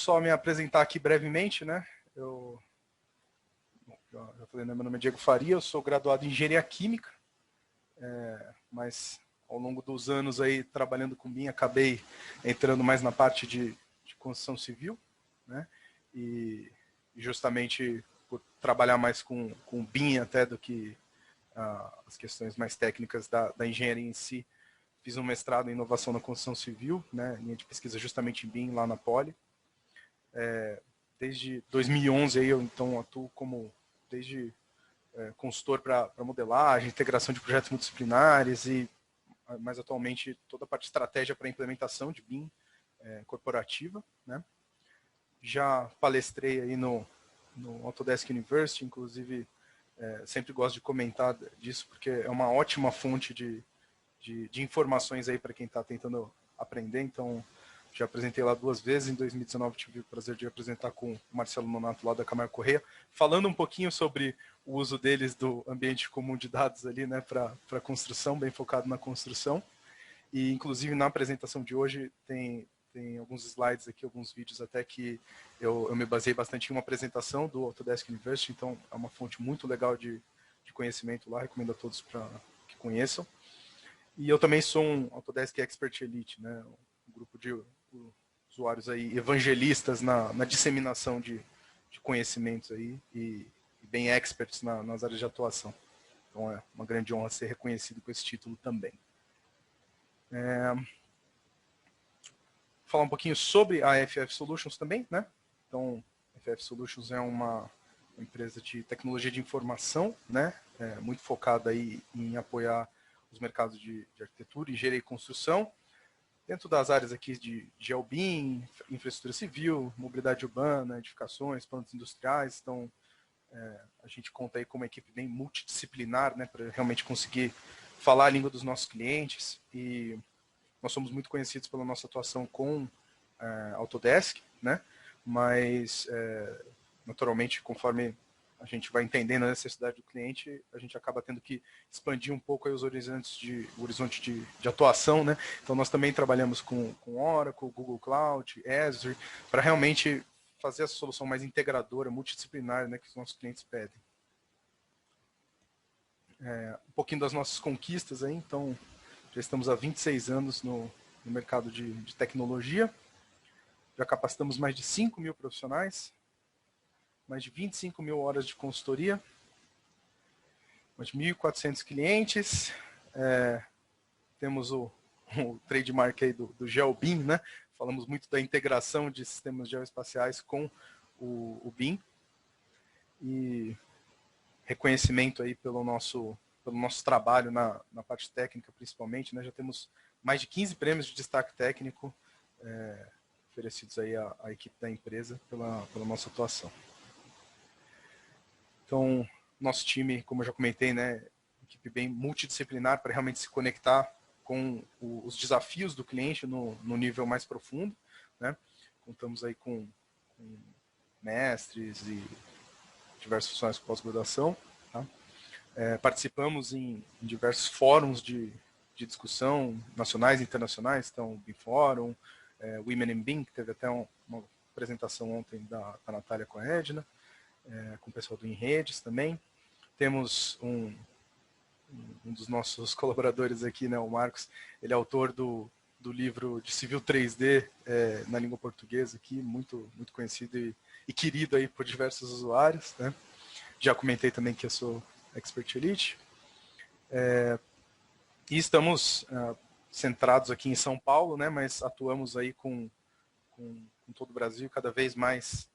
só me apresentar aqui brevemente, né? Eu já falei, né? Meu nome é Diego Faria, eu sou graduado em Engenharia Química, mas ao longo dos anos aí trabalhando com BIM, acabei entrando mais na parte de construção civil, né? E justamente por trabalhar mais com BIM até do que as questões mais técnicas da engenharia em si, fiz um mestrado em inovação na construção civil, né? Linha de pesquisa justamente em BIM lá na Poli. Desde 2011 aí eu então atuo como consultor para modelagem, integração de projetos multidisciplinares e mais atualmente toda a parte de estratégia para implementação de BIM corporativa, né? Já palestrei aí no Autodesk University, inclusive sempre gosto de comentar disso porque é uma ótima fonte de informações aí para quem está tentando aprender. Então já apresentei lá 2 vezes, em 2019 tive o prazer de apresentar com o Marcelo Nonato lá da Camargo Correia, falando um pouquinho sobre o uso deles do ambiente comum de dados ali, né, para construção, bem focado na construção. E inclusive na apresentação de hoje tem alguns slides aqui, alguns vídeos até que eu me baseei bastante em uma apresentação do Autodesk University, então é uma fonte muito legal de conhecimento lá, recomendo a todos para que conheçam. E eu também sou um Autodesk Expert Elite, né, um grupo de usuários aí evangelistas na disseminação de conhecimentos aí e bem experts nas áreas de atuação. Então é uma grande honra ser reconhecido com esse título também. Falar um pouquinho sobre a FF Solutions também, né? Então, a FF Solutions é uma empresa de tecnologia de informação, né? Muito focada aí em apoiar os mercados de arquitetura, engenharia e construção, dentro das áreas aqui de GeoBIM, infraestrutura civil, mobilidade urbana, edificações, planos industriais. Então, a gente conta aí com uma equipe bem multidisciplinar, né, para realmente conseguir falar a língua dos nossos clientes. E nós somos muito conhecidos pela nossa atuação com Autodesk, né, mas naturalmente, conforme a gente vai entendendo a necessidade do cliente, a gente acaba tendo que expandir um pouco aí o horizonte de atuação, né? Então nós também trabalhamos com Oracle, Google Cloud, Azure, para realmente fazer essa solução mais integradora, multidisciplinar, né, que os nossos clientes pedem. Um pouquinho das nossas conquistas aí, então já estamos há 26 anos no mercado de tecnologia, já capacitamos mais de 5 mil profissionais, mais de 25 mil horas de consultoria, mais de 1.400 clientes, temos o trademark aí do GeoBIM, né? Falamos muito da integração de sistemas geoespaciais com o BIM, e reconhecimento aí pelo nosso trabalho na parte técnica, principalmente, né? Já temos mais de 15 prêmios de destaque técnico oferecidos aí à equipe da empresa pela nossa atuação. Então, nosso time, como eu já comentei, né, equipe bem multidisciplinar para realmente se conectar com os desafios do cliente no nível mais profundo, né? Contamos aí com mestres e diversos funcionários de pós-graduação, tá? Participamos em diversos fóruns de discussão nacionais e internacionais, então o BIM Forum, Women in BIM, que teve até uma apresentação ontem da Natália com a Edna, com o pessoal do InRedes também. Temos um dos nossos colaboradores aqui, né, o Marcos, ele é autor do livro de Civil 3D na língua portuguesa, aqui, muito conhecido e querido aí por diversos usuários, né? Já comentei também que eu sou Expert Elite. E estamos centrados aqui em São Paulo, né, mas atuamos aí com todo o Brasil, cada vez mais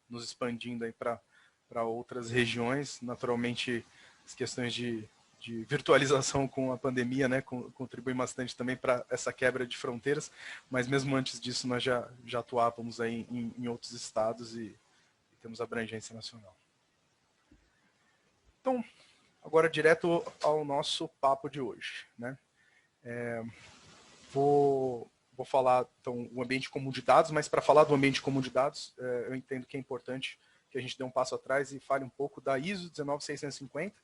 nos expandindo aí para outras regiões. Naturalmente, as questões de virtualização com a pandemia, né, contribuem bastante também para essa quebra de fronteiras, mas mesmo antes disso nós já atuávamos aí em outros estados e temos abrangência nacional. Então, agora direto ao nosso papo de hoje, né? Vou falar, então, o ambiente comum de dados, mas para falar do ambiente comum de dados, eu entendo que é importante que a gente dê um passo atrás e fale um pouco da ISO 19650,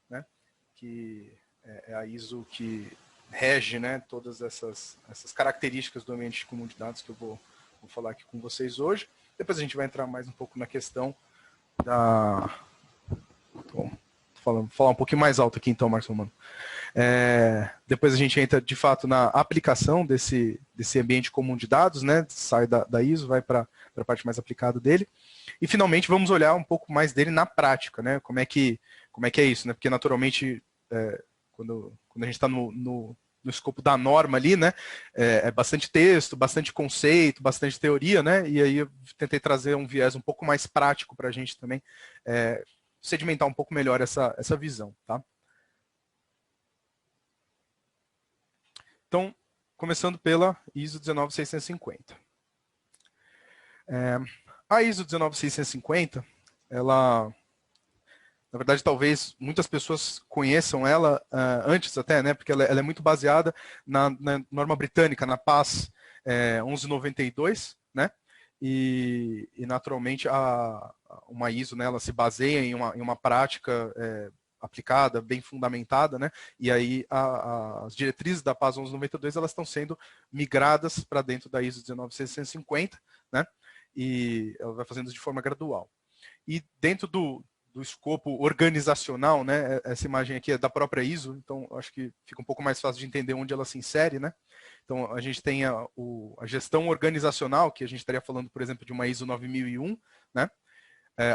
né, que é a ISO que rege, né, todas essas características do ambiente comum de dados que eu vou falar aqui com vocês hoje. Depois a gente vai entrar mais um pouco na questão da... Bom, falar um pouquinho mais alto aqui então, Marcos Romano. Depois a gente entra, de fato, na aplicação desse ambiente comum de dados, né? Sai da ISO, vai para a parte mais aplicada dele. E, finalmente, vamos olhar um pouco mais dele na prática, né? Como é que é isso, né? Porque, naturalmente, quando a gente está no escopo da norma ali, né? É bastante texto, bastante conceito, bastante teoria, né? E aí eu tentei trazer um viés um pouco mais prático para a gente também sedimentar um pouco melhor essa visão, tá? Então, começando pela ISO 19650. A ISO 19650, ela, na verdade, talvez muitas pessoas conheçam ela antes até, né? Porque ela é muito baseada na norma britânica, na PAS 1192, né? E naturalmente, uma ISO, né, ela se baseia em uma prática aplicada, bem fundamentada, né? E aí as diretrizes da PAS 1192 elas estão sendo migradas para dentro da ISO 19650, né? E ela vai fazendo isso de forma gradual. E dentro do escopo organizacional, né? Essa imagem aqui é da própria ISO, então acho que fica um pouco mais fácil de entender onde ela se insere, né? Então a gente tem a gestão organizacional, que a gente estaria falando, por exemplo, de uma ISO 9001, né?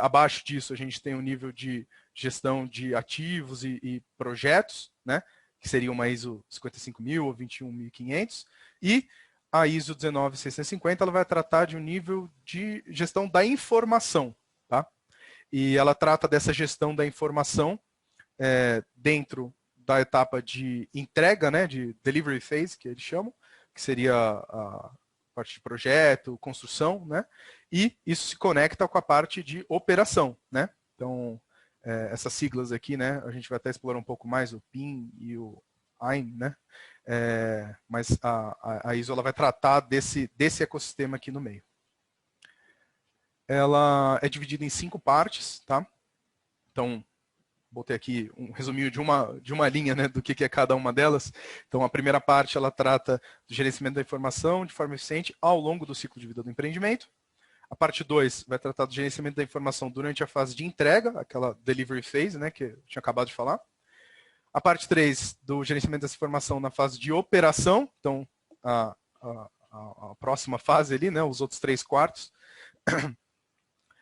Abaixo disso, a gente tem o nível de gestão de ativos e projetos, né? Que seria uma ISO 55.000 ou 21.500. E a ISO 19650 ela vai tratar de um nível de gestão da informação, tá? E ela trata dessa gestão da informação dentro da etapa de entrega, né? De delivery phase, que eles chamam, que seria a parte de projeto, construção, né? E isso se conecta com a parte de operação, né? Então, essas siglas aqui, né? A gente vai até explorar um pouco mais o PIM e o AIM, né? Mas a ISO ela vai tratar desse ecossistema aqui no meio. Ela é dividida em 5 partes, tá? Então, botei aqui um resuminho de uma linha, né, do que é cada uma delas. Então, a primeira parte, ela trata do gerenciamento da informação de forma eficiente ao longo do ciclo de vida do empreendimento. A parte 2 vai tratar do gerenciamento da informação durante a fase de entrega, aquela delivery phase, né, que eu tinha acabado de falar. A parte 3, do gerenciamento dessa informação na fase de operação, então, a próxima fase ali, né, os outros 3/4.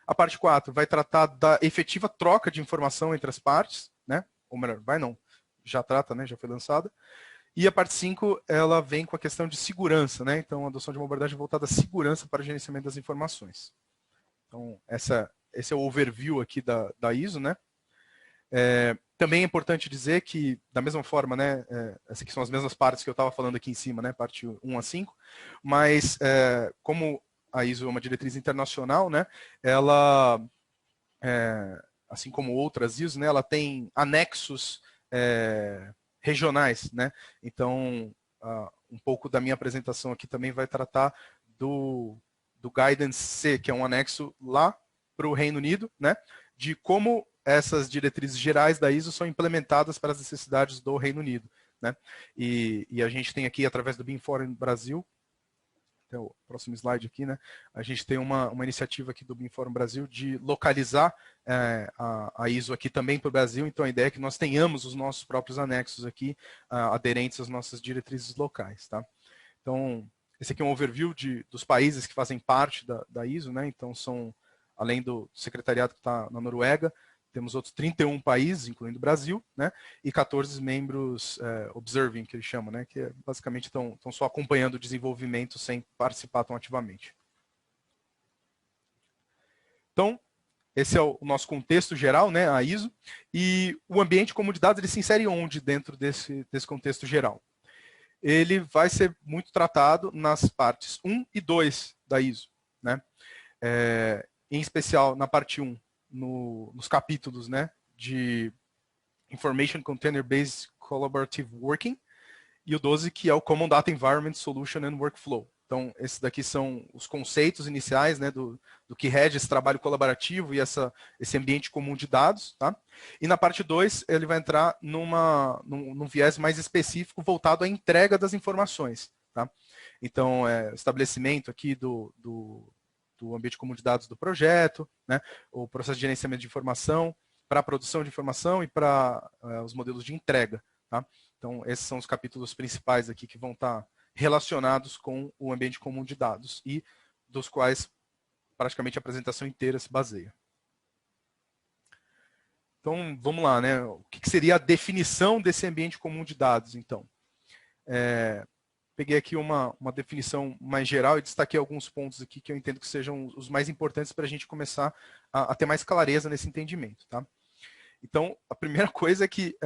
A parte 4 vai tratar da efetiva troca de informação entre as partes, né? Ou melhor, já trata, né? Já foi lançada. E a parte 5, ela vem com a questão de segurança, né? Então, a adoção de uma abordagem voltada à segurança para o gerenciamento das informações. Então, esse é o overview aqui da ISO, né? Também é importante dizer que, da mesma forma, né? Essas aqui são as mesmas partes que eu estava falando aqui em cima, né? Parte 1 a 5. Mas, como a ISO é uma diretriz internacional, né? Ela, assim como outras ISO, né? Ela tem anexos regionais, né? Então, um pouco da minha apresentação aqui também vai tratar do Guidance C, que é um anexo lá para o Reino Unido, né? De como essas diretrizes gerais da ISO são implementadas para as necessidades do Reino Unido, né? E a gente tem aqui, através do BIM Forum Brasil, até o próximo slide aqui, né? A gente tem uma iniciativa aqui do BIM Forum Brasil de localizar a ISO aqui também para o Brasil. Então, a ideia é que nós tenhamos os nossos próprios anexos aqui, aderentes às nossas diretrizes locais, tá? Então, esse aqui é um overview dos países que fazem parte da ISO, né? Então, além do secretariado que está na Noruega, temos outros 31 países, incluindo o Brasil, né? E 14 membros observing, que eles chamam, né? Que basicamente estão só acompanhando o desenvolvimento sem participar tão ativamente. Então, esse é o nosso contexto geral, né? A ISO. E o ambiente comum de dados, ele se insere onde dentro desse contexto geral? Ele vai ser muito tratado nas partes 1 e 2 da ISO, né? Em especial na parte 1, nos capítulos, né, de Information Container Based Collaborative Working, e o 12, que é o Common Data Environment Solution and Workflow. Então, esses daqui são os conceitos iniciais, né, do que rege esse trabalho colaborativo e esse ambiente comum de dados, tá? E na parte 2, ele vai entrar num viés mais específico voltado à entrega das informações, tá? Então, estabelecimento aqui do do ambiente comum de dados do projeto, né, o processo de gerenciamento de informação, para a produção de informação e para os modelos de entrega. Tá? Então, esses são os capítulos principais aqui que vão estar relacionados com o ambiente comum de dados e dos quais praticamente a apresentação inteira se baseia. Então, vamos lá, né? O que seria a definição desse ambiente comum de dados, então? Peguei aqui uma definição mais geral e destaquei alguns pontos aqui que eu entendo que sejam os mais importantes para a gente começar a ter mais clareza nesse entendimento, tá? Então, a primeira coisa é que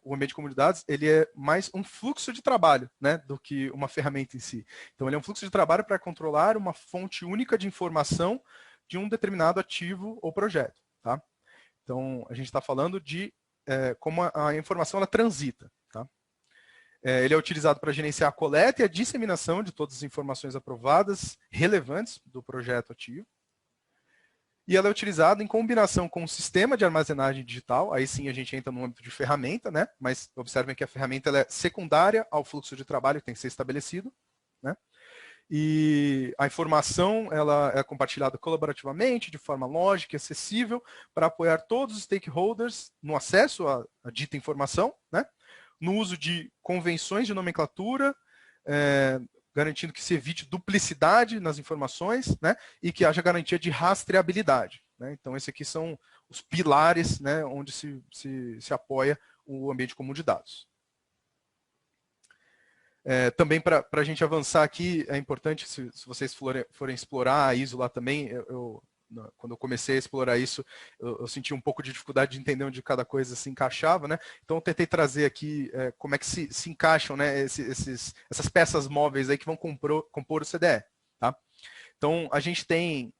o ambiente comum de dados ele é mais um fluxo de trabalho, né, do que uma ferramenta em si. Então, ele é um fluxo de trabalho para controlar uma fonte única de informação de um determinado ativo ou projeto. Tá? Então, a gente está falando de como a informação ela transita. Tá? Ele é utilizado para gerenciar a coleta e a disseminação de todas as informações aprovadas relevantes do projeto ativo. E ela é utilizada em combinação com o sistema de armazenagem digital, aí sim a gente entra no âmbito de ferramenta, né? Mas observem que a ferramenta ela é secundária ao fluxo de trabalho que tem que ser estabelecido, né? E a informação ela é compartilhada colaborativamente, de forma lógica e acessível, para apoiar todos os stakeholders no acesso à dita informação, né? No uso de convenções de nomenclatura, garantindo que se evite duplicidade nas informações, né, e que haja garantia de rastreabilidade. Né? Então, esses aqui são os pilares, né, onde se apoia o ambiente comum de dados. Também para a gente avançar aqui, é importante, se vocês forem explorar a ISO lá também, quando eu comecei a explorar isso, eu senti um pouco de dificuldade de entender onde cada coisa se encaixava, né? Então eu tentei trazer aqui como é que se encaixam, né, essas peças móveis aí que vão compor o CDE. Tá? Então a gente tem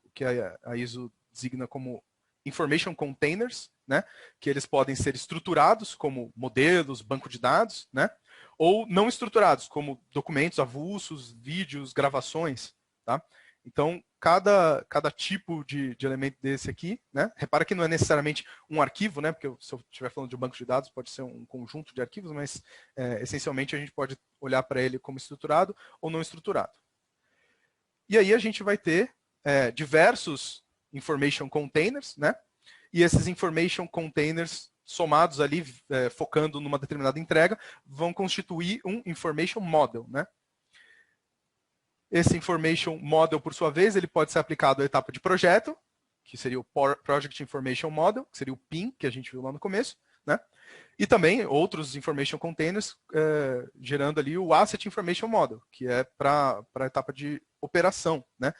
o que a ISO designa como information containers, né, que eles podem ser estruturados como modelos, banco de dados, né, ou não estruturados como documentos avulsos, vídeos, gravações. Tá? Então, cada tipo de elemento desse aqui, né? Repara que não é necessariamente um arquivo, né? Porque se eu estiver falando de um banco de dados, pode ser um conjunto de arquivos, mas essencialmente a gente pode olhar para ele como estruturado ou não estruturado. E aí a gente vai ter diversos information containers, né? E esses information containers somados ali, focando numa determinada entrega, vão constituir um information model, né? Esse Information Model, por sua vez, ele pode ser aplicado à etapa de projeto, que seria o Project Information Model, que seria o PIM, que a gente viu lá no começo, né? E também outros Information Containers, gerando ali o Asset Information Model, que é para a etapa de operação, né?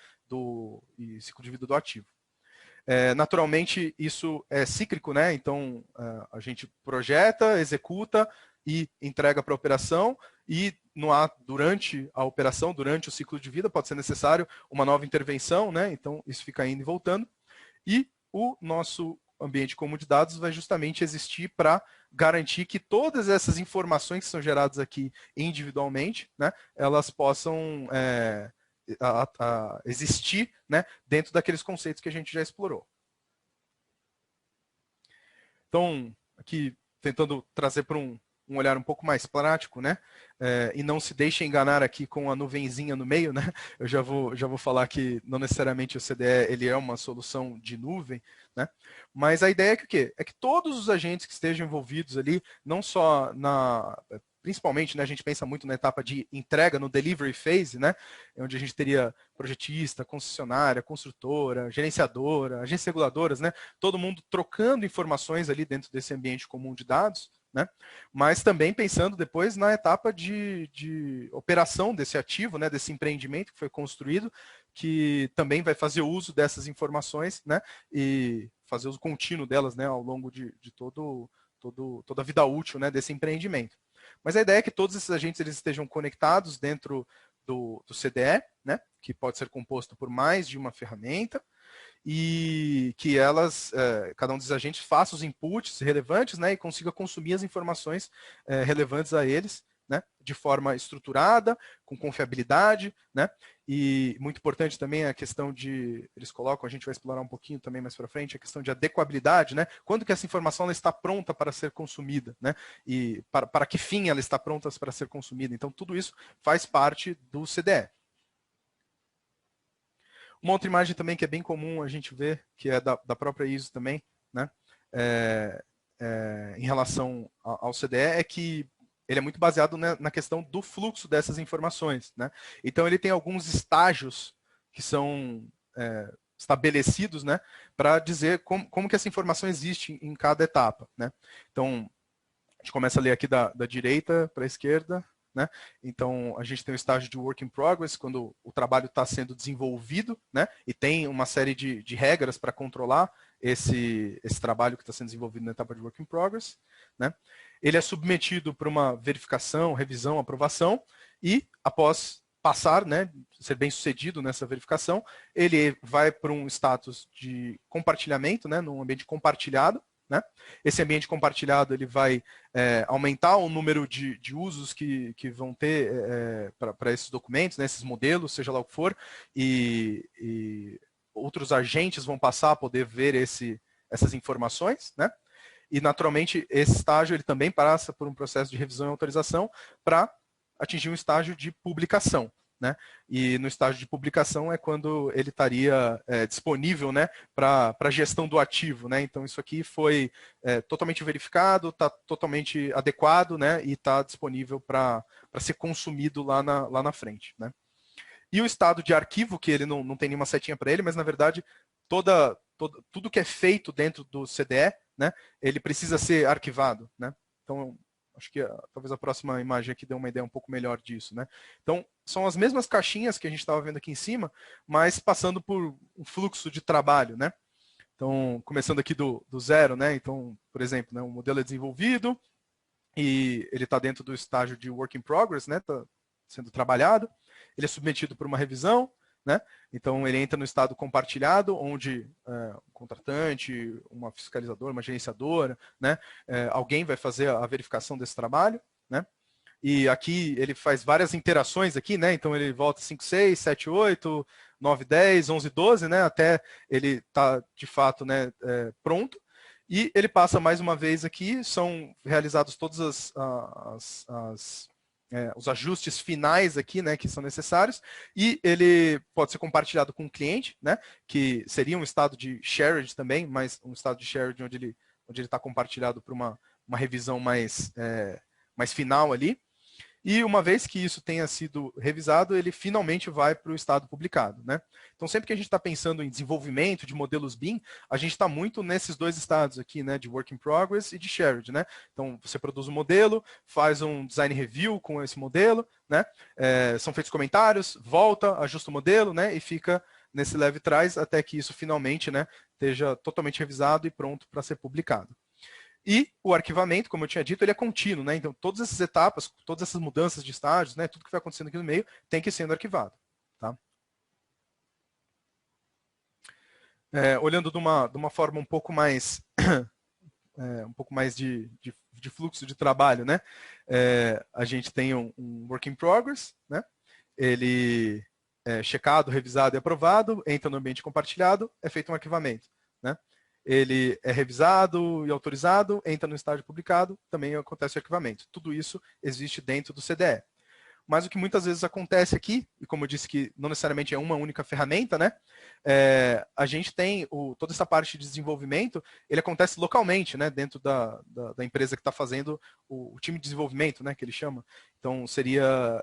E ciclo de vida do ativo. Naturalmente, isso é cíclico, né? Então, a gente projeta, executa e entrega para a operação, e durante a operação, durante o ciclo de vida, pode ser necessário uma nova intervenção, né? Então, isso fica indo e voltando. E o nosso ambiente comum de dados vai justamente existir para garantir que todas essas informações que são geradas aqui individualmente, né, elas possam existir, né, dentro daqueles conceitos que a gente já explorou. Então, aqui tentando trazer para um olhar um pouco mais prático, né? E não se deixe enganar aqui com a nuvenzinha no meio, né? Eu já vou falar que não necessariamente o CDE ele é uma solução de nuvem, né? Mas a ideia é que o quê? É que todos os agentes que estejam envolvidos ali, não só principalmente, né, a gente pensa muito na etapa de entrega, no delivery phase, né, onde a gente teria projetista, concessionária, construtora, gerenciadora, agências reguladoras, né, todo mundo trocando informações ali dentro desse ambiente comum de dados, né, mas também pensando depois na etapa de operação desse ativo, né, desse empreendimento que foi construído, que também vai fazer uso dessas informações, né, e fazer uso contínuo delas, né, ao longo de toda a vida útil, né, desse empreendimento. Mas a ideia é que todos esses agentes eles estejam conectados dentro do CDE, né, que pode ser composto por mais de uma ferramenta, e que cada um dos agentes faça os inputs relevantes, né, e consiga consumir as informações relevantes a eles, né, de forma estruturada, com confiabilidade, né, e muito importante também a questão eles colocam, a gente vai explorar um pouquinho também mais para frente, a questão de adequabilidade, né, quando que essa informação ela está pronta para ser consumida, né, e para que fim ela está pronta para ser consumida. Então, tudo isso faz parte do CDE. Uma outra imagem também que é bem comum a gente ver, que é da própria ISO também, né? Em relação ao CDE, é que ele é muito baseado na questão do fluxo dessas informações, né? Então, ele tem alguns estágios que são estabelecidos, né, para dizer como que essa informação existe em cada etapa, né? Então, a gente começa a ler aqui da direita para a esquerda, né? Então, a gente tem o estágio de work in progress, quando o trabalho está sendo desenvolvido, né? E tem uma série de regras para controlar esse trabalho que está sendo desenvolvido na etapa de work in progress, né? Ele é submetido para uma verificação, revisão, aprovação, e após passar, né, ser bem sucedido nessa verificação, ele vai para um status de compartilhamento, né, num ambiente compartilhado, né? Esse ambiente compartilhado ele vai aumentar o número de usos que vão ter para esses documentos, né, esses modelos, seja lá o que for, e outros agentes vão passar a poder ver essas informações, né? E, naturalmente, esse estágio ele também passa por um processo de revisão e autorização para atingir um estágio de publicação, né? E no estágio de publicação é quando ele estaria disponível, né, para a gestão do ativo, né? Então, isso aqui foi totalmente verificado, está totalmente adequado, né, e está disponível para ser consumido lá na frente, né? E o estado de arquivo, que ele não tem nenhuma setinha para ele, mas, na verdade, tudo que é feito dentro do CDE, né, ele precisa ser arquivado, né? Então, acho que talvez a próxima imagem aqui dê uma ideia um pouco melhor disso, né? Então, são as mesmas caixinhas que a gente estava vendo aqui em cima, mas passando por um fluxo de trabalho, né? Então, começando aqui do zero, né? Então, por exemplo, né, o modelo é desenvolvido e ele está dentro do estágio de work in progress, né? Está sendo trabalhado. Ele é submetido por uma revisão, né? Então, ele entra no estado compartilhado, onde um contratante, uma fiscalizadora, uma gerenciadora, né? Alguém vai fazer a verificação desse trabalho, né? E aqui ele faz várias interações aqui, né? Então, ele volta 5, 6, 7, 8, 9, 10, 11, 12, né? Até ele tá de fato, né, pronto. E ele passa mais uma vez aqui, são realizados todos os ajustes finais aqui, né, que são necessários, e ele pode ser compartilhado com o cliente, né, que seria um estado de shared também, mas um estado de shared onde ele está compartilhado para uma revisão mais final ali. E uma vez que isso tenha sido revisado, ele finalmente vai para o estado publicado, né? Então, sempre que a gente está pensando em desenvolvimento de modelos BIM, a gente está muito nesses dois estados aqui, né? De work in progress e de shared, né? Então, você produz um modelo, faz um design review com esse modelo, né? São feitos comentários, volta, ajusta o modelo, né? E fica nesse leve trás até que isso finalmente, né, esteja totalmente revisado e pronto para ser publicado. E o arquivamento, como eu tinha dito, ele é contínuo, né? Então, todas essas etapas, todas essas mudanças de estágios, né, tudo que vai acontecendo aqui no meio, tem que ir sendo arquivado. Tá? Olhando de uma forma um pouco mais, de fluxo de trabalho, né? A gente tem um work in progress, né? Ele é checado, revisado e aprovado, entra no ambiente compartilhado, é feito um arquivamento, né? Ele é revisado e autorizado, entra no estágio publicado, também acontece o arquivamento. Tudo isso existe dentro do CDE. Mas o que muitas vezes acontece aqui, e como eu disse que não necessariamente é uma única ferramenta, né? A gente tem toda essa parte de desenvolvimento, ele acontece localmente, né? Dentro da empresa que está fazendo o time de desenvolvimento, né? Que ele chama. Então, seria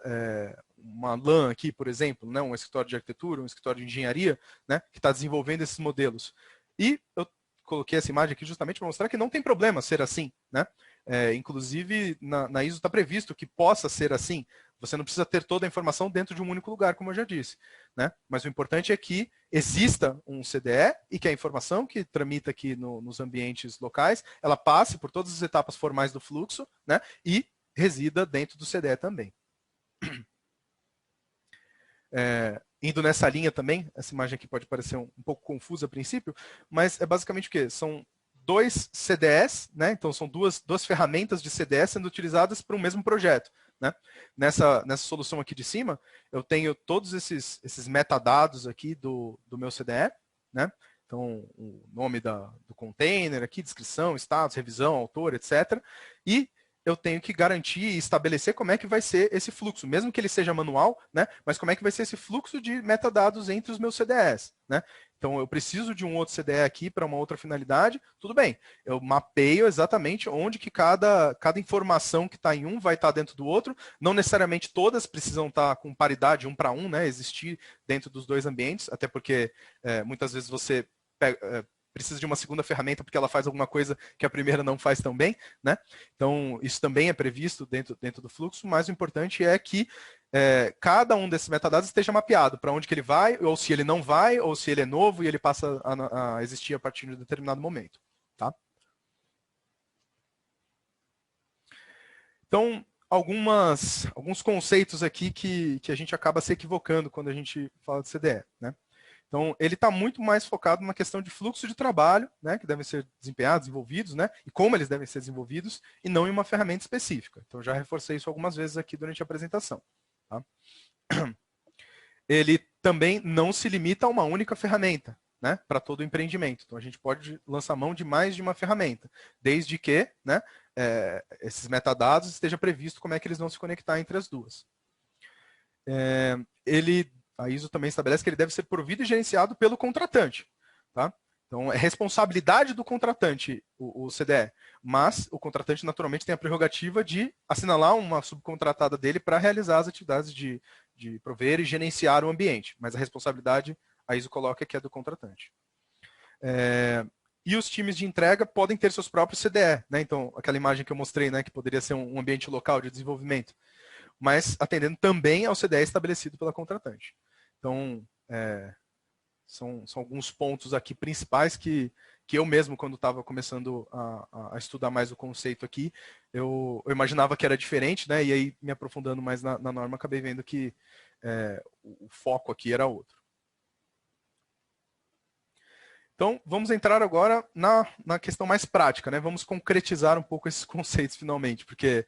uma LAN aqui, por exemplo, né? Um escritório de arquitetura, um escritório de engenharia, né? Que está desenvolvendo esses modelos. E eu coloquei essa imagem aqui justamente para mostrar que não tem problema ser assim, né? Inclusive, na ISO está previsto que possa ser assim. Você não precisa ter toda a informação dentro de um único lugar, como eu já disse, né? Mas o importante é que exista um CDE e que a informação que tramita aqui nos ambientes locais, ela passe por todas as etapas formais do fluxo, né? E resida dentro do CDE também. Indo nessa linha também, essa imagem aqui pode parecer um pouco confusa a princípio, mas é basicamente o quê? São dois CDEs, né? Então são duas ferramentas de CDE sendo utilizadas para o mesmo projeto, né? Nessa solução aqui de cima, eu tenho todos esses metadados aqui do meu CDE, né? Então, o nome do container aqui, descrição, status, revisão, autor, etc. E eu tenho que garantir e estabelecer como é que vai ser esse fluxo, mesmo que ele seja manual, né? Mas como é que vai ser esse fluxo de metadados entre os meus CDEs, né? Então, eu preciso de um outro CDE aqui para uma outra finalidade, tudo bem. Eu mapeio exatamente onde que cada informação que está em um vai estar dentro do outro. Não necessariamente todas precisam estar com paridade 1 para 1, né? Existir dentro dos dois ambientes, até porque muitas vezes você precisa de uma segunda ferramenta porque ela faz alguma coisa que a primeira não faz tão bem, né? Então, isso também é previsto dentro do fluxo, mas o importante é que cada um desses metadados esteja mapeado para onde que ele vai, ou se ele não vai, ou se ele é novo e ele passa a existir a partir de um determinado momento. Tá? Então, alguns conceitos aqui que a gente acaba se equivocando quando a gente fala de CDE. Né? Então, ele está muito mais focado na questão de fluxo de trabalho, né, que devem ser desempenhados, desenvolvidos, né, e como eles devem ser desenvolvidos, e não em uma ferramenta específica. Então, já reforcei isso algumas vezes aqui durante a apresentação. Tá? Ele também não se limita a uma única ferramenta, né, para todo o empreendimento. Então, a gente pode lançar mão de mais de uma ferramenta, desde que, né, esses metadados esteja previsto como é que eles vão se conectar entre as duas. A ISO também estabelece que ele deve ser provido e gerenciado pelo contratante. Tá? Então, é responsabilidade do contratante o CDE, mas o contratante naturalmente tem a prerrogativa de assinalar uma subcontratada dele para realizar as atividades de prover e gerenciar o ambiente, mas a responsabilidade, a ISO coloca que é do contratante. E os times de entrega podem ter seus próprios CDE, né? Então, aquela imagem que eu mostrei, né, que poderia ser um ambiente local de desenvolvimento, mas atendendo também ao CDE estabelecido pela contratante. Então, são alguns pontos aqui principais que eu mesmo, quando estava começando a estudar mais o conceito aqui, eu imaginava que era diferente, né? E aí, me aprofundando mais na norma, acabei vendo que o foco aqui era outro. Então, vamos entrar agora na questão mais prática, né? Vamos concretizar um pouco esses conceitos finalmente, porque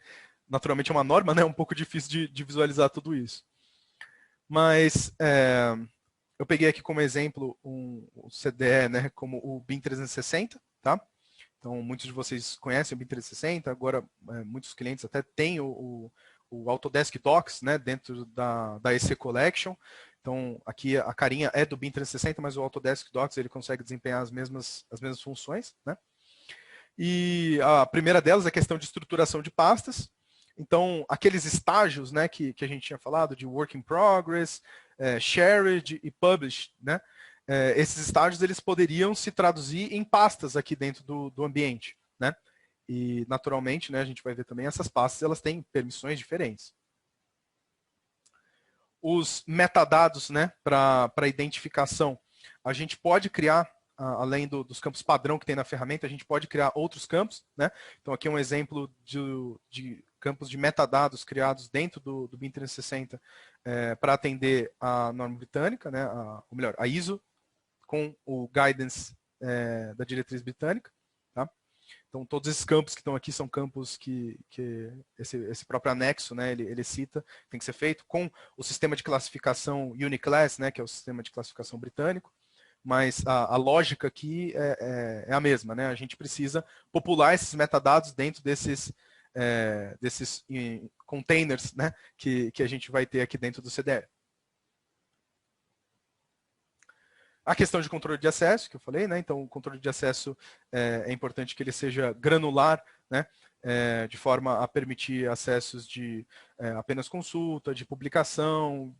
naturalmente é uma norma, né? É um pouco difícil de visualizar tudo isso. Mas eu peguei aqui como exemplo um CDE, né, como o BIM 360, tá? Então, muitos de vocês conhecem o BIM 360, agora muitos clientes até têm o Autodesk Docs, né, dentro da EC Collection. Então, aqui a carinha é do BIM 360, mas o Autodesk Docs ele consegue desempenhar as mesmas funções, né? E a primeira delas é a questão de estruturação de pastas. Então, aqueles estágios, né, que a gente tinha falado, de work in progress, shared e published, né? Esses estágios eles poderiam se traduzir em pastas aqui dentro do ambiente, né? E, naturalmente, né, a gente vai ver também essas pastas, elas têm permissões diferentes. Os metadados, né, para identificação, a gente pode criar, além dos campos padrão que tem na ferramenta, a gente pode criar outros campos, né? Então, aqui é um exemplo de campos de metadados criados dentro do BIM 360 para atender a norma britânica, né? Ou melhor, a ISO, com o guidance da diretriz britânica. Tá? Então, todos esses campos que estão aqui são campos que esse próprio anexo, né, ele cita, tem que ser feito com o sistema de classificação Uniclass, né, que é o sistema de classificação britânico, mas a lógica aqui é a mesma. Né? A gente precisa popular esses metadados dentro desses containers, né, que a gente vai ter aqui dentro do CDE. A questão de controle de acesso, que eu falei, né? Então, o controle de acesso é importante que ele seja granular, né? De forma a permitir acessos de apenas consulta, de publicação,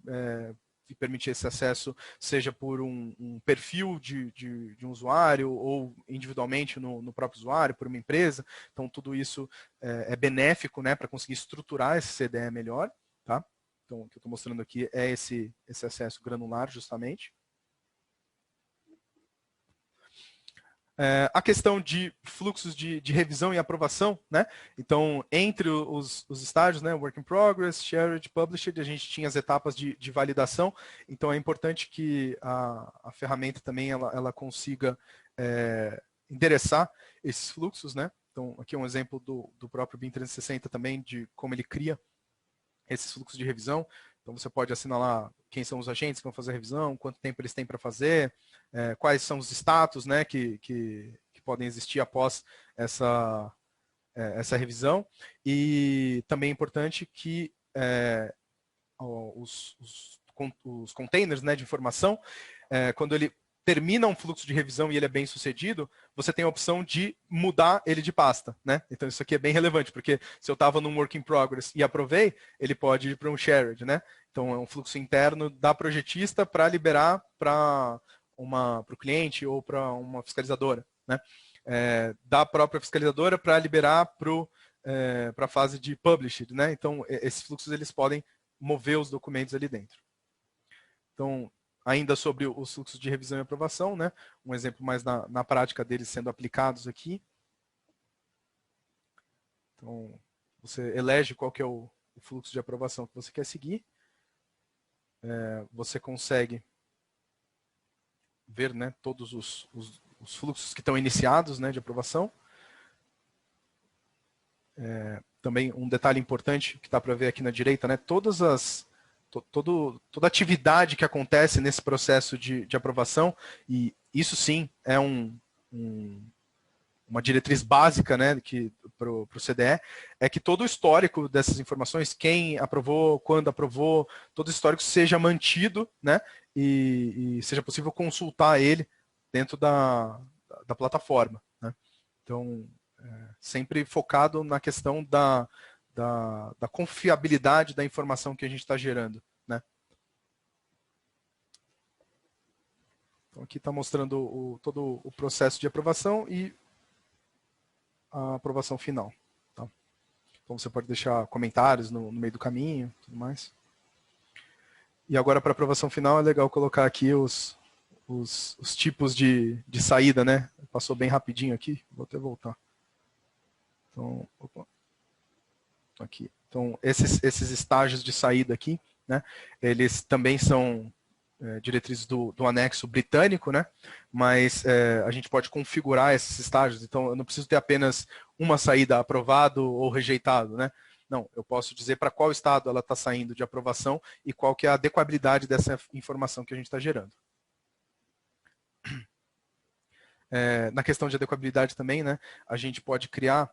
e permitir esse acesso seja por um perfil de um usuário ou individualmente no próprio usuário, por uma empresa. Então, tudo isso é benéfico, né? Para conseguir estruturar esse CDE melhor, tá? Então, o que eu estou mostrando aqui é esse acesso granular, justamente. A questão de fluxos de revisão e aprovação, né? Então, entre os estágios, né, work in progress, shared, published, a gente tinha as etapas de validação. Então, é importante que a ferramenta também ela consiga endereçar esses fluxos, né? Então, aqui é um exemplo do próprio BIM 360 também, de como ele cria esses fluxos de revisão. Então, você pode assinalar quem são os agentes que vão fazer a revisão, quanto tempo eles têm para fazer, quais são os status, né, que podem existir após essa essa revisão. E também é importante que os containers, né, de informação, quando ele termina um fluxo de revisão e ele é bem sucedido, você tem a opção de mudar ele de pasta, né? Então isso aqui é bem relevante, porque se eu estava num work in progress e aprovei, ele pode ir para um shared, né? Então é um fluxo interno da projetista para liberar para o cliente ou para uma fiscalizadora, né? Da própria fiscalizadora para liberar para a fase de published, né? Então esses fluxos eles podem mover os documentos ali dentro. Então, ainda sobre os fluxos de revisão e aprovação, né? Um exemplo mais na prática deles sendo aplicados aqui. Então, você elege qual que é o fluxo de aprovação que você quer seguir. Você consegue ver, né, todos os fluxos que estão iniciados, né, de aprovação. Também um detalhe importante que está para ver aqui na direita, né, toda atividade que acontece nesse processo de aprovação, e isso sim é uma diretriz básica, né, para o CDE, é que todo o histórico dessas informações, quem aprovou, quando aprovou, todo o histórico seja mantido, né, e seja possível consultar ele dentro da plataforma, né. Então, sempre focado na questão da confiabilidade da informação que a gente está gerando, né? Então, aqui está mostrando todo o processo de aprovação e a aprovação final. Tá? Então, você pode deixar comentários no meio do caminho, tudo mais. E agora, para a aprovação final, é legal colocar aqui os tipos de saída, né? Passou bem rapidinho aqui, vou até voltar. Então, opa. Aqui. Então, esses estágios de saída aqui, né, eles também são diretrizes do anexo britânico, né, mas a gente pode configurar esses estágios. Então, eu não preciso ter apenas uma saída aprovado ou rejeitado, né? Não, eu posso dizer para qual estado ela está saindo de aprovação e qual que é a adequabilidade dessa informação que a gente está gerando. Na questão de adequabilidade também, né, a gente pode criar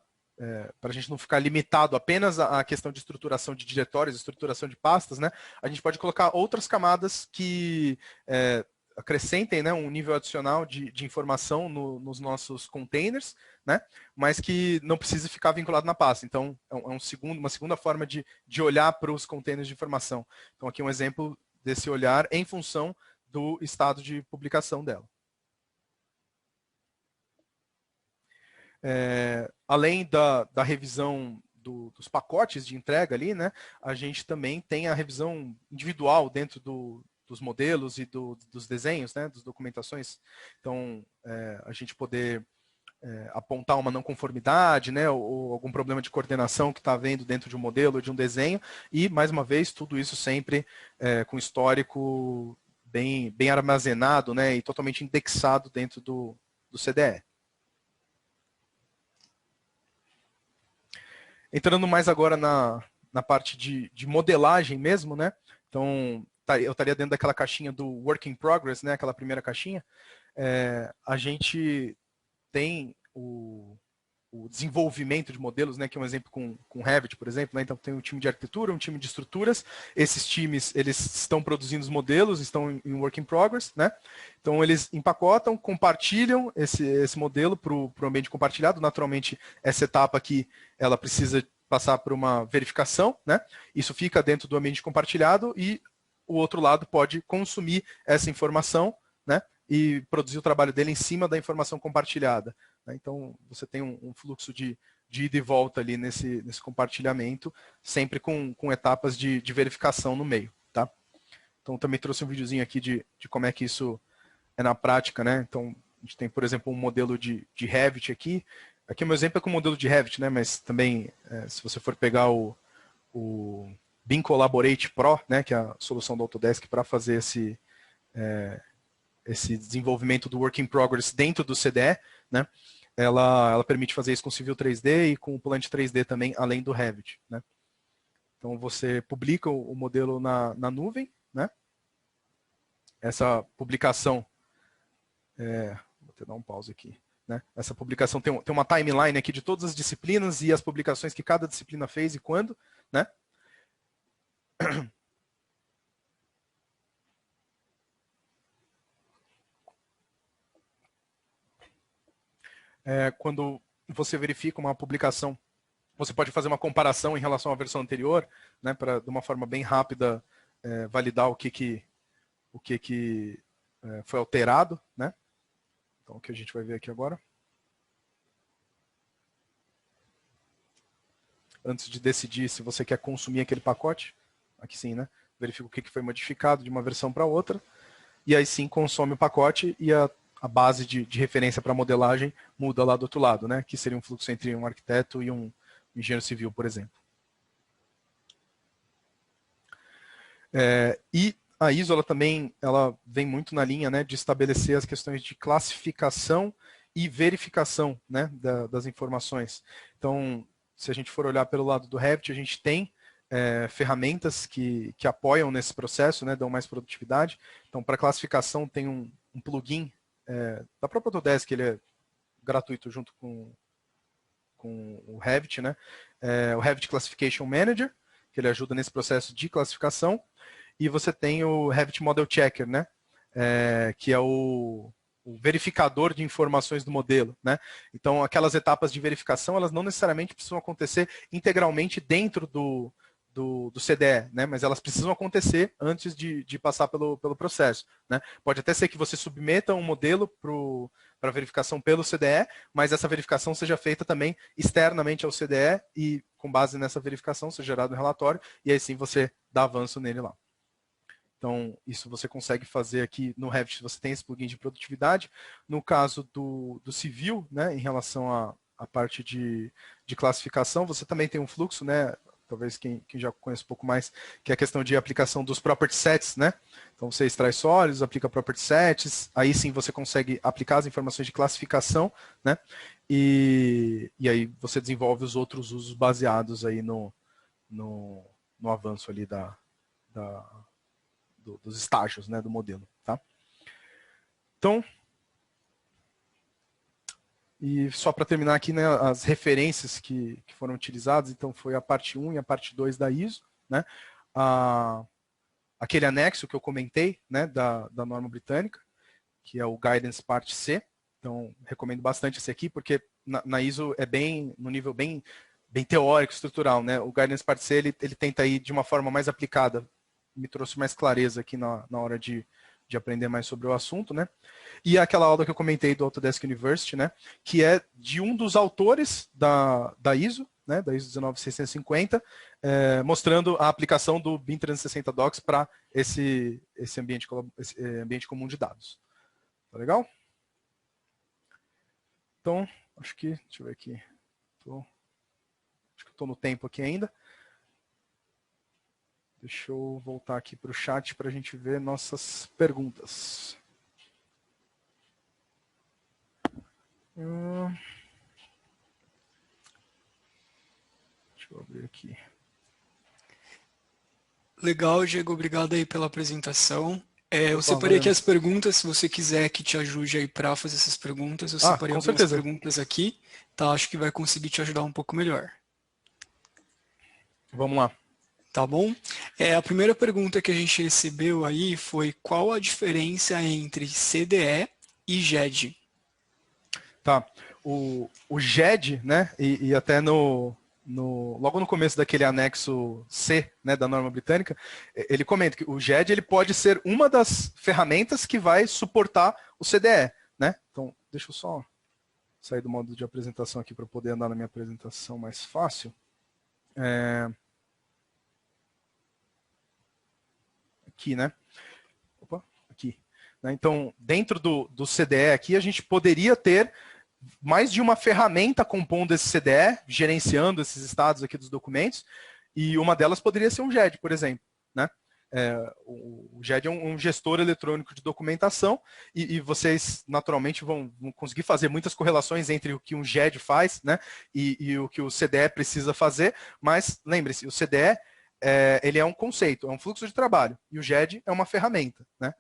para a gente não ficar limitado apenas à questão de estruturação de diretórios, estruturação de pastas, né? A gente pode colocar outras camadas que acrescentem, né, um nível adicional de informação nos nossos containers, né? Mas que não precise ficar vinculado na pasta. Então, é uma segunda forma de olhar para os containers de informação. Então, aqui um exemplo desse olhar em função do estado de publicação dela. Além da revisão dos pacotes de entrega ali, né, a gente também tem a revisão individual dentro dos modelos e dos desenhos, né, das documentações. Então, a gente poder apontar uma não conformidade, né, ou algum problema de coordenação que está havendo dentro de um modelo ou de um desenho, e, mais uma vez, tudo isso sempre com histórico bem armazenado, né, e totalmente indexado dentro do CDE. Entrando mais agora na parte de modelagem mesmo, né? Então, eu estaria dentro daquela caixinha do Work in Progress, né? Aquela primeira caixinha. A gente tem o desenvolvimento de modelos, né, que é um exemplo com Revit, por exemplo, né, então tem um time de arquitetura, um time de estruturas, esses times, eles estão produzindo os modelos, estão em work in progress, né, então eles empacotam, compartilham esse modelo para o ambiente compartilhado, naturalmente essa etapa aqui, ela precisa passar por uma verificação, né, isso fica dentro do ambiente compartilhado e o outro lado pode consumir essa informação, né, e produzir o trabalho dele em cima da informação compartilhada. Então, você tem um fluxo de ida e volta ali nesse compartilhamento, sempre com etapas de verificação no meio. Tá? Então, também trouxe um videozinho aqui de como é que isso é na prática. Né? Então, a gente tem, por exemplo, um modelo de Revit aqui. Aqui o meu exemplo é com o modelo de Revit, né? Mas também, se você for pegar o BIM Collaborate Pro, né? Que é a solução do Autodesk para fazer esse desenvolvimento do Work in Progress dentro do CDE, né? Ela permite fazer isso com Civil 3D e com o Plant 3D também, além do Revit, né? Então, você publica o modelo na nuvem, né? Essa publicação, vou até dar um pause aqui. né? Essa publicação tem uma timeline aqui de todas as disciplinas e as publicações que cada disciplina fez e quando, né? Quando você verifica uma publicação, você pode fazer uma comparação em relação à versão anterior, né, para de uma forma bem rápida validar o que foi alterado, né? Então, o que a gente vai ver aqui agora. Antes de decidir se você quer consumir aquele pacote, aqui sim, né? Verifica o que foi modificado de uma versão para outra, e aí sim consome o pacote e a base de referência para modelagem muda lá do outro lado, né? Que seria um fluxo entre um arquiteto e um engenheiro civil, por exemplo. E a ISO ela vem muito na linha, né, de estabelecer as questões de classificação e verificação, né, das informações. Então, se a gente for olhar pelo lado do Revit, a gente tem ferramentas que apoiam nesse processo, né, dão mais produtividade. Então, para classificação tem um plugin da própria Autodesk, ele é gratuito junto com o Revit, né? O Revit Classification Manager, que ele ajuda nesse processo de classificação. E você tem o Revit Model Checker, né? Que é o verificador de informações do modelo, né? Então, aquelas etapas de verificação, elas não necessariamente precisam acontecer integralmente dentro do CDE, né? Mas elas precisam acontecer antes de passar pelo processo, né? Pode até ser que você submeta um modelo para verificação pelo CDE, mas essa verificação seja feita também externamente ao CDE e com base nessa verificação seja gerado um relatório e aí sim você dá avanço nele lá. Então, isso você consegue fazer aqui no Revit, você tem esse plugin de produtividade. No caso do civil, né, em relação à parte de classificação, você também tem um fluxo, né? Talvez quem já conhece um pouco mais, que é a questão de aplicação dos property sets, né? Então você extrai sólidos, aplica property sets, aí sim você consegue aplicar as informações de classificação, né? E aí você desenvolve os outros usos baseados aí no avanço ali dos estágios, né, do modelo, tá? Então, e só para terminar aqui, né, as referências que foram utilizadas, então foi a parte 1 e a parte 2 da ISO, né? Aquele anexo que eu comentei, né, da norma britânica, que é o Guidance Parte C, então recomendo bastante esse aqui, porque na ISO é no nível bem teórico, estrutural, né? O Guidance Parte C, ele tenta ir de uma forma mais aplicada, me trouxe mais clareza aqui na hora de aprender mais sobre o assunto, né? E aquela aula que eu comentei do Autodesk University, né? Que é de um dos autores da ISO, né? Da ISO 19650, mostrando a aplicação do BIM 360 Docs para esse ambiente comum de dados. Tá legal? Então, acho que, deixa eu ver aqui. Acho que estou no tempo aqui ainda. Deixa eu voltar aqui para o chat para a gente ver nossas perguntas. Deixa eu abrir aqui. Legal, Diego. Obrigado aí pela apresentação. Eu separei aqui as perguntas, se você quiser que te ajude aí para fazer essas perguntas, eu separei algumas perguntas aqui, tá? Acho que vai conseguir te ajudar um pouco melhor. Vamos lá. Tá bom? A primeira pergunta que a gente recebeu aí foi qual a diferença entre CDE e GED? Tá. O GED, né, e até logo no começo daquele anexo C, né, da norma britânica, ele comenta que o GED ele pode ser uma das ferramentas que vai suportar o CDE, né? Então, deixa eu só sair do modo de apresentação aqui para poder andar na minha apresentação mais fácil. Aqui, né? Opa, aqui. Então, dentro do CDE aqui, a gente poderia ter mais de uma ferramenta compondo esse CDE, gerenciando esses estados aqui dos documentos, e uma delas poderia ser um GED, por exemplo, né? O GED é um gestor eletrônico de documentação e vocês naturalmente vão conseguir fazer muitas correlações entre o que um GED faz, né, e o que o CDE precisa fazer, mas lembre-se, o CDE ele é um conceito, é um fluxo de trabalho, e o GED é uma ferramenta, né?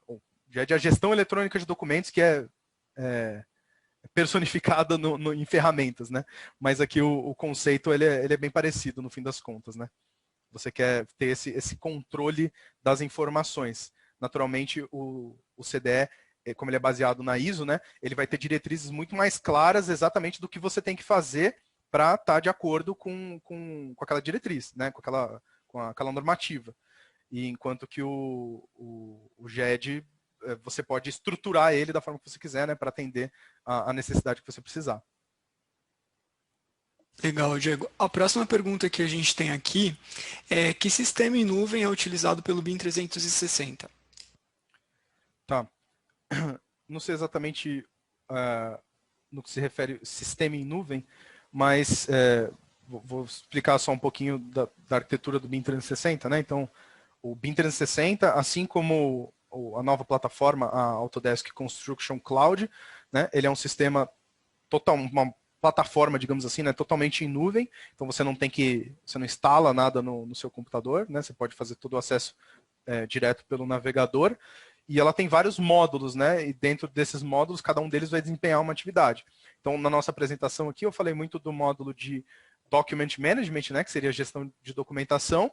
O GED é a gestão eletrônica de documentos, que é personificada em ferramentas, né? Mas aqui o conceito ele é bem parecido no fim das contas, né? Você quer ter esse controle das informações. Naturalmente, o CDE, como ele é baseado na ISO, né, ele vai ter diretrizes muito mais claras exatamente do que você tem que fazer para estar de acordo com aquela diretriz, né, com aquela normativa. E enquanto que o GED, você pode estruturar ele da forma que você quiser, né, para atender a necessidade que você precisar. Legal, Diego. A próxima pergunta que a gente tem aqui é: que sistema em nuvem é utilizado pelo BIM 360? Tá. Não sei exatamente no que se refere sistema em nuvem, mas vou explicar só um pouquinho da arquitetura do BIM 360, né? Então, o BIM 360, assim como a nova plataforma, a Autodesk Construction Cloud, né? Ele é um sistema uma plataforma, digamos assim, né, totalmente em nuvem. Então você não instala nada no seu computador, né? Você pode fazer todo o acesso direto pelo navegador. E ela tem vários módulos, né? E dentro desses módulos, cada um deles vai desempenhar uma atividade. Então, na nossa apresentação aqui, eu falei muito do módulo de Document Management, né? Que seria a gestão de documentação,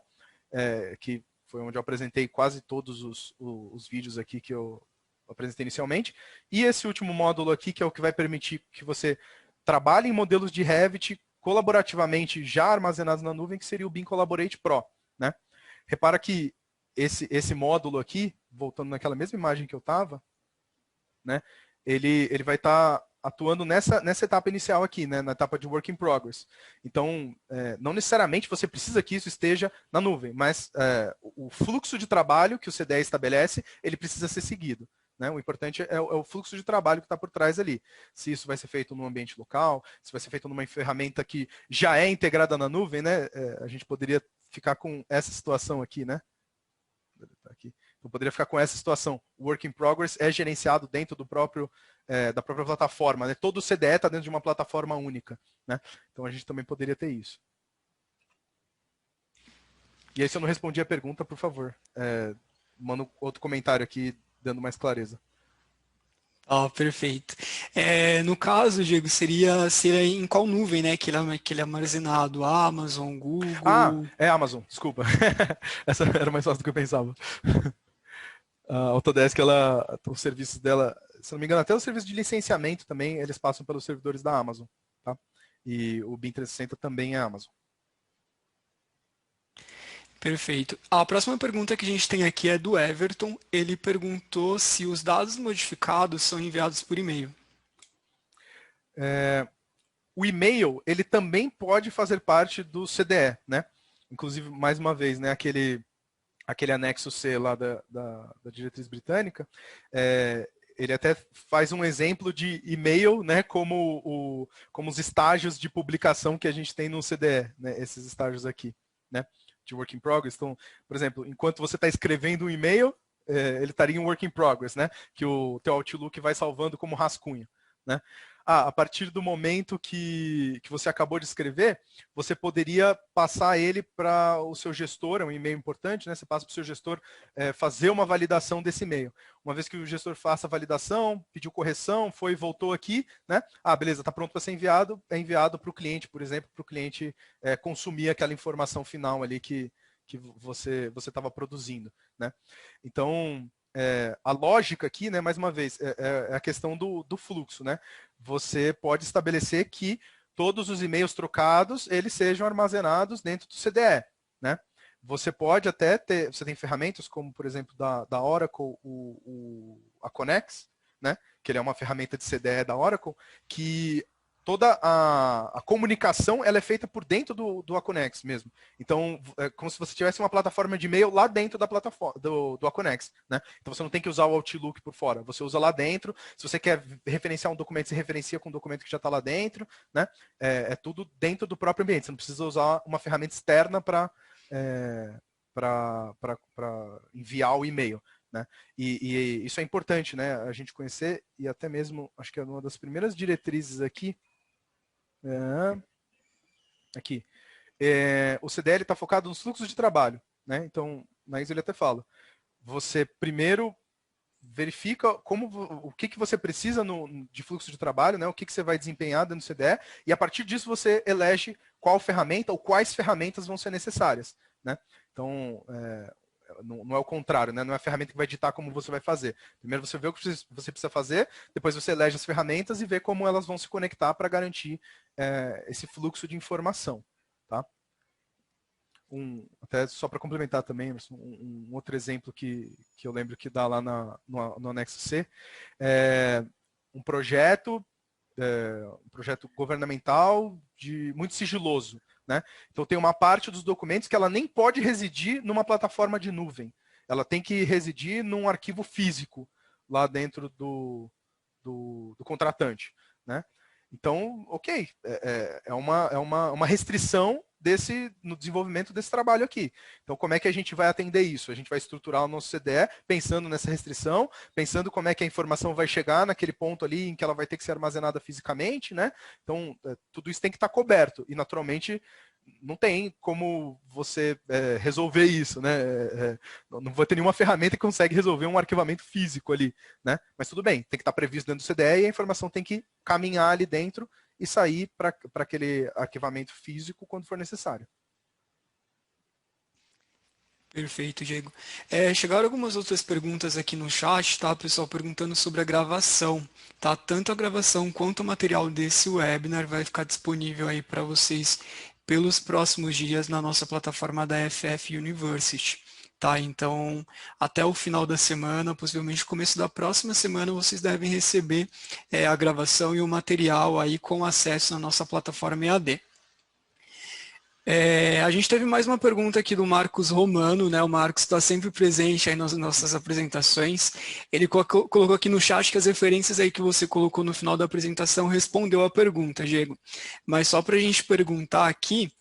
que foi onde eu apresentei quase todos os vídeos aqui que eu apresentei inicialmente. E esse último módulo aqui, que é o que vai permitir que você trabalhe em modelos de Revit colaborativamente já armazenados na nuvem, que seria o BIM Collaborate Pro, né? Repara que esse módulo aqui, voltando naquela mesma imagem que eu estava, né, ele vai estar atuando nessa etapa inicial aqui, né, na etapa de Work in Progress. Então, não necessariamente você precisa que isso esteja na nuvem, mas o fluxo de trabalho que o CDE estabelece, ele precisa ser seguido. Né? O importante é o fluxo de trabalho que está por trás ali. Se isso vai ser feito num ambiente local, se vai ser feito numa ferramenta que já é integrada na nuvem, né? A gente poderia ficar com essa situação aqui, né? Aqui. Então, poderia ficar com essa situação. O Work in Progress é gerenciado dentro da própria plataforma. Né? Todo o CDE está dentro de uma plataforma única. Né? Então, a gente também poderia ter isso. E aí, se eu não respondi a pergunta, por favor, manda outro comentário aqui, dando mais clareza. Perfeito. No caso, Diego, seria em qual nuvem, né, que ele é armazenado? Amazon, Google? É Amazon, desculpa. Essa era mais fácil do que eu pensava. A Autodesk, os serviços dela, se não me engano, até o serviço de licenciamento também, eles passam pelos servidores da Amazon. Tá? E o BIM 360 também é Amazon. Perfeito. A próxima pergunta que a gente tem aqui é do Everton. Ele perguntou se os dados modificados são enviados por e-mail. O e-mail, ele também pode fazer parte do CDE, né? Inclusive, mais uma vez, né, aquele anexo C lá da diretriz britânica, ele até faz um exemplo de e-mail, né, como os estágios de publicação que a gente tem no CDE, né, esses estágios aqui, né? De work in progress. Então, por exemplo, enquanto você está escrevendo um e-mail, ele estaria em work in progress, né? Que o teu Outlook vai salvando como rascunho, né? A partir do momento que você acabou de escrever, você poderia passar ele para o seu gestor, é um e-mail importante, né? Você passa para o seu gestor fazer uma validação desse e-mail. Uma vez que o gestor faça a validação, pediu correção, foi e voltou aqui, né? Beleza, está pronto para ser enviado, é enviado para o cliente, por exemplo, para o cliente consumir aquela informação final ali que você estava produzindo, né? Então, a lógica aqui, né, mais uma vez, é a questão do fluxo, né? Você pode estabelecer que todos os e-mails trocados, eles sejam armazenados dentro do CDE, né? Você pode até você tem ferramentas como, por exemplo, da Oracle, a Connex, né? Que ele é uma ferramenta de CDE da Oracle, que toda a comunicação ela é feita por dentro do Aconex mesmo. Então, é como se você tivesse uma plataforma de e-mail lá dentro da plataforma do Aconex, né? Então você não tem que usar o Outlook por fora, você usa lá dentro. Se você quer referenciar um documento, você referencia com um documento que já está lá dentro, né? É tudo dentro do próprio ambiente. Você não precisa usar uma ferramenta externa para enviar o e-mail. Né? E isso é importante, né? A gente conhecer, e até mesmo, acho que é uma das primeiras diretrizes aqui, aqui. O CDL está focado nos fluxos de trabalho, né? Então, na ISO ele até fala, você primeiro verifica o que você precisa de fluxo de trabalho, né? O que você vai desempenhar dentro do CDE, e a partir disso você elege qual ferramenta ou quais ferramentas vão ser necessárias, né? Então, não é o contrário, né? Não é a ferramenta que vai ditar como você vai fazer. Primeiro você vê o que você precisa fazer, depois você elege as ferramentas e vê como elas vão se conectar para garantir esse fluxo de informação, tá? Até só para complementar também, um outro exemplo que eu lembro que dá lá no anexo C, um projeto governamental muito sigiloso, né? Então tem uma parte dos documentos que ela nem pode residir numa plataforma de nuvem, ela tem que residir num arquivo físico lá dentro do contratante, né? Então, ok, é uma restrição no desenvolvimento desse trabalho aqui. Então, como é que a gente vai atender isso? A gente vai estruturar o nosso CDE pensando nessa restrição, pensando como é que a informação vai chegar naquele ponto ali em que ela vai ter que ser armazenada fisicamente, né? Então, tudo isso tem que estar coberto. E, naturalmente, não tem como você resolver isso, né? Não vai ter nenhuma ferramenta que consegue resolver um arquivamento físico ali, né? Mas tudo bem, tem que estar previsto dentro do CDE e a informação tem que caminhar ali dentro e sair para aquele arquivamento físico quando for necessário. Perfeito, Diego. Chegaram algumas outras perguntas aqui no chat, tá? Pessoal perguntando sobre a gravação, tá? Tanto a gravação quanto o material desse webinar vai ficar disponível aí para vocês pelos próximos dias na nossa plataforma da FF University. Tá, então, até o final da semana, possivelmente começo da próxima semana, vocês devem receber a gravação e o material aí com acesso na nossa plataforma EAD. A gente teve mais uma pergunta aqui do Marcos Romano, né? O Marcos está sempre presente aí nas nossas apresentações. Ele colocou aqui no chat que as referências aí que você colocou no final da apresentação respondeu a pergunta, Diego. Mas só para a gente perguntar aqui,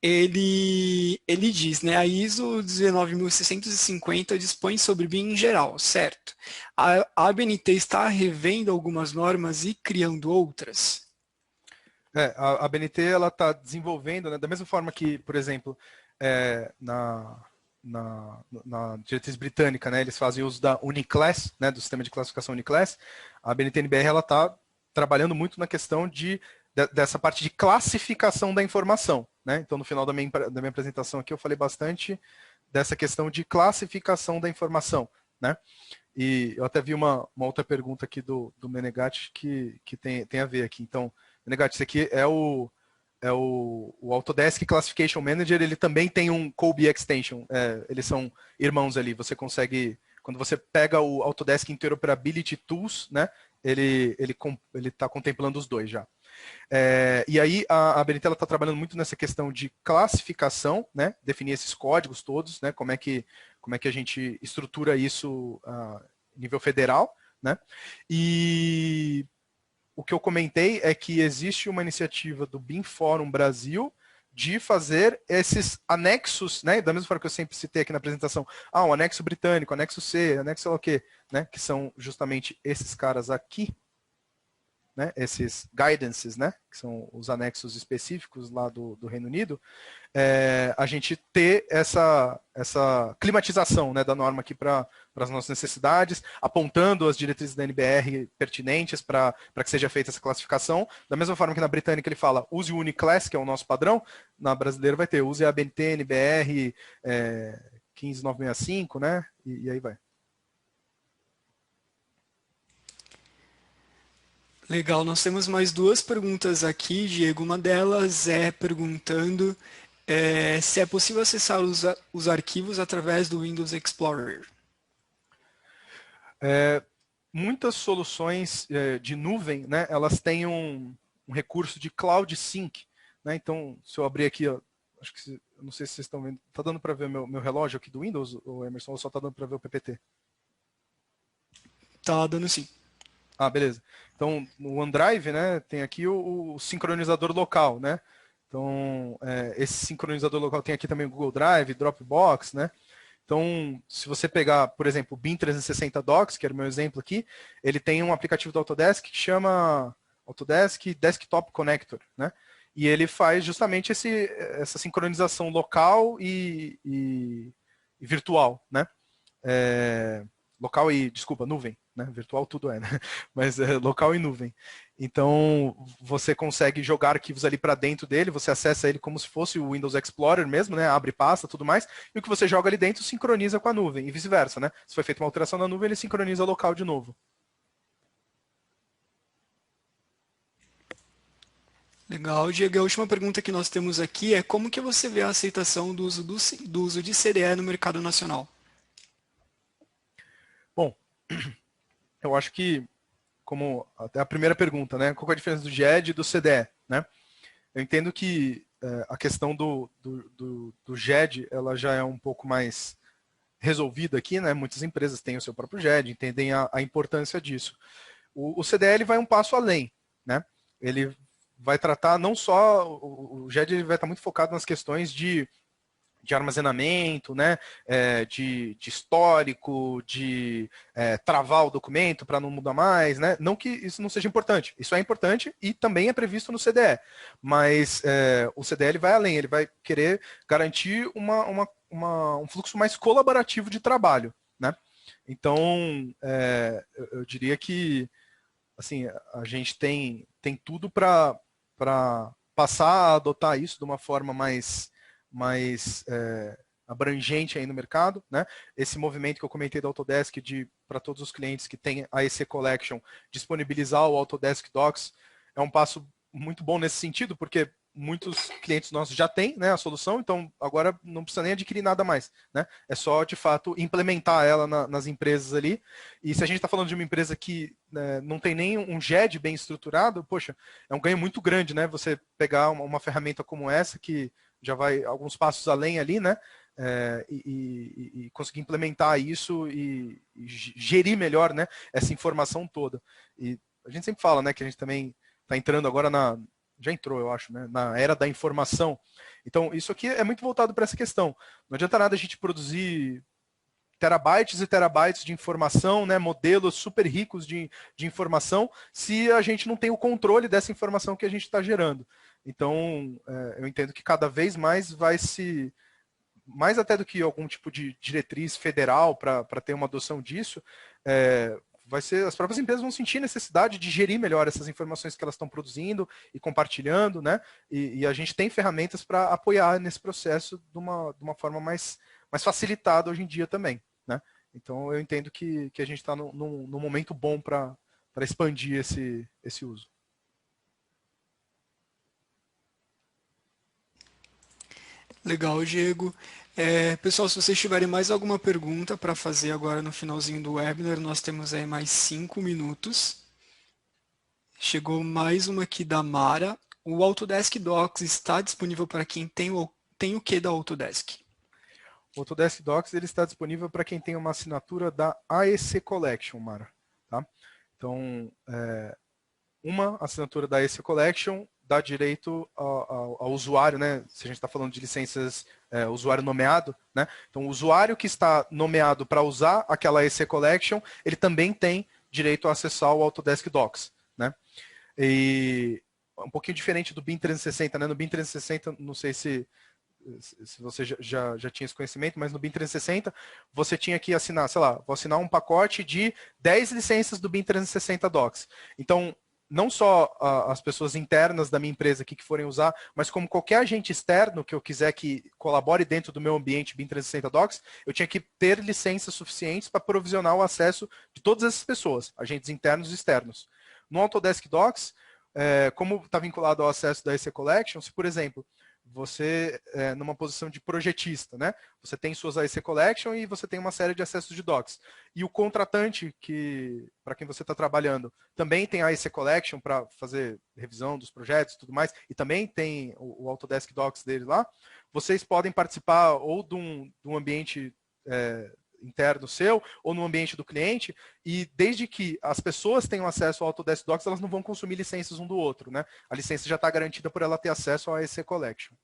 ele diz, né, a ISO 19650 dispõe sobre BIM em geral, certo? A ABNT está revendo algumas normas e criando outras? A ABNT ela está desenvolvendo, né, da mesma forma que, por exemplo, na diretriz britânica, né, eles fazem uso da Uniclass, né, do sistema de classificação Uniclass, a BNT-NBR ela está trabalhando muito na questão dessa parte de classificação da informação, né? Então, no final da minha apresentação aqui, eu falei bastante dessa questão de classificação da informação, né? E eu até vi uma outra pergunta aqui do Menegatti que tem a ver aqui. Então, Menegatti, isso aqui é o Autodesk Classification Manager, ele também tem um COBie Extension, eles são irmãos ali, você consegue, quando você pega o Autodesk Interoperability Tools, né, ele está contemplando os dois já. E aí a BNT está trabalhando muito nessa questão de classificação, né, definir esses códigos todos, né, como é que a gente estrutura isso a nível federal, né, e o que eu comentei é que existe uma iniciativa do BIM Forum Brasil de fazer esses anexos, né, da mesma forma que eu sempre citei aqui na apresentação, o anexo britânico, anexo C, anexo sei lá o quê, né, que são justamente esses caras aqui, né, esses guidances, né, que são os anexos específicos lá do Reino Unido, a gente ter essa climatização, né, da norma aqui para as nossas necessidades, apontando as diretrizes da NBR pertinentes para que seja feita essa classificação. Da mesma forma que na britânica ele fala, use o Uniclass, que é o nosso padrão, na brasileira vai ter, use a ABNT, NBR 15965, né, e aí vai. Legal, nós temos mais duas perguntas aqui, Diego. Uma delas é perguntando se é possível acessar os arquivos através do Windows Explorer. Muitas soluções de nuvem, né, elas têm um recurso de Cloud Sync, né? Então, se eu abrir aqui, acho que não sei se vocês estão vendo, está dando para ver meu relógio aqui do Windows, ou Emerson, ou só está dando para ver o PPT? Tá dando sim. Beleza. Então, no OneDrive, né, tem aqui o sincronizador local, né? Então, esse sincronizador local tem aqui também o Google Drive, Dropbox, né? Então, se você pegar, por exemplo, o BIM 360 Docs, que era o meu exemplo aqui, ele tem um aplicativo do Autodesk que chama Autodesk Desktop Connector, né? E ele faz justamente essa sincronização local e virtual, né? local e, desculpa, nuvem, né? Virtual tudo é, né? Mas local e nuvem. Então, você consegue jogar arquivos ali para dentro dele, você acessa ele como se fosse o Windows Explorer mesmo, né? Abre pasta, tudo mais, e o que você joga ali dentro sincroniza com a nuvem, e vice-versa, né? Se foi feita uma alteração na nuvem, ele sincroniza o local de novo. Legal, Diego. A última pergunta que nós temos aqui é como que você vê a aceitação do uso de CDE no mercado nacional? Bom, eu acho que, como até a primeira pergunta, né? Qual é a diferença do GED e do CDE, né? Eu entendo que a questão do GED, ela já é um pouco mais resolvida aqui, né? Muitas empresas têm o seu próprio GED, entendem a importância disso. O CDE ele vai um passo além, né? Ele vai tratar não só, o GED ele vai estar muito focado nas questões de armazenamento, né, de histórico, de travar o documento para não mudar mais, né? Não que isso não seja importante, isso é importante e também é previsto no CDE, mas o CDE ele vai além, ele vai querer garantir um fluxo mais colaborativo de trabalho, né? Então, eu diria que assim, a gente tem tudo para passar a adotar isso de uma forma mais abrangente aí no mercado, né? Esse movimento que eu comentei da Autodesk para todos os clientes que têm a EC Collection disponibilizar o Autodesk Docs é um passo muito bom nesse sentido, porque muitos clientes nossos já têm, né, a solução, então agora não precisa nem adquirir nada mais, né? É só, de fato, implementar ela nas empresas ali. E se a gente está falando de uma empresa que não tem nem um GED bem estruturado, poxa, é um ganho muito grande, né? Você pegar uma ferramenta como essa, que já vai alguns passos além ali, né? E conseguir implementar isso e gerir melhor, né, essa informação toda. E a gente sempre fala, né, que a gente também está entrando agora já entrou, eu acho, né, na era da informação. Então, isso aqui é muito voltado para essa questão. Não adianta nada a gente produzir terabytes e terabytes de informação, né, modelos super ricos de informação, se a gente não tem o controle dessa informação que a gente está gerando. Então, eu entendo que cada vez mais mais até do que algum tipo de diretriz federal para ter uma adoção disso, vai ser, as próprias empresas vão sentir necessidade de gerir melhor essas informações que elas estão produzindo e compartilhando, né? E a gente tem ferramentas para apoiar nesse processo de uma forma mais facilitada hoje em dia também, né? Então eu entendo que a gente está num momento bom para expandir esse uso. Legal, Diego. Pessoal, se vocês tiverem mais alguma pergunta para fazer agora no finalzinho do webinar, nós temos aí mais 5 minutos. Chegou mais uma aqui da Mara. O Autodesk Docs está disponível para quem tem o que da Autodesk? O Autodesk Docs ele está disponível para quem tem uma assinatura da AEC Collection, Mara. Tá? Então, uma assinatura da AEC Collection dá direito ao usuário, né? Se a gente está falando de licenças usuário nomeado, né? Então, o usuário que está nomeado para usar aquela AEC Collection, ele também tem direito a acessar o Autodesk Docs, né? E um pouquinho diferente do BIM 360, né? No BIM 360, não sei se você já tinha esse conhecimento, mas no BIM 360 você tinha que assinar, sei lá, vou assinar um pacote de 10 licenças do BIM 360 Docs. Então, não só as pessoas internas da minha empresa aqui que forem usar, mas como qualquer agente externo que eu quiser que colabore dentro do meu ambiente BIM 360 Docs, eu tinha que ter licenças suficientes para provisionar o acesso de todas essas pessoas, agentes internos e externos. No Autodesk Docs, como está vinculado ao acesso da EC Collection, se, por exemplo, você, numa posição de projetista, né? Você tem suas AEC Collection e você tem uma série de acessos de docs. E o contratante, para quem você está trabalhando, também tem a AEC Collection para fazer revisão dos projetos e tudo mais, e também tem o Autodesk Docs dele lá. Vocês podem participar ou de um ambiente interno seu ou no ambiente do cliente, e desde que as pessoas tenham acesso ao Autodesk Docs, elas não vão consumir licenças um do outro, né? A licença já está garantida por ela ter acesso à AEC Collection.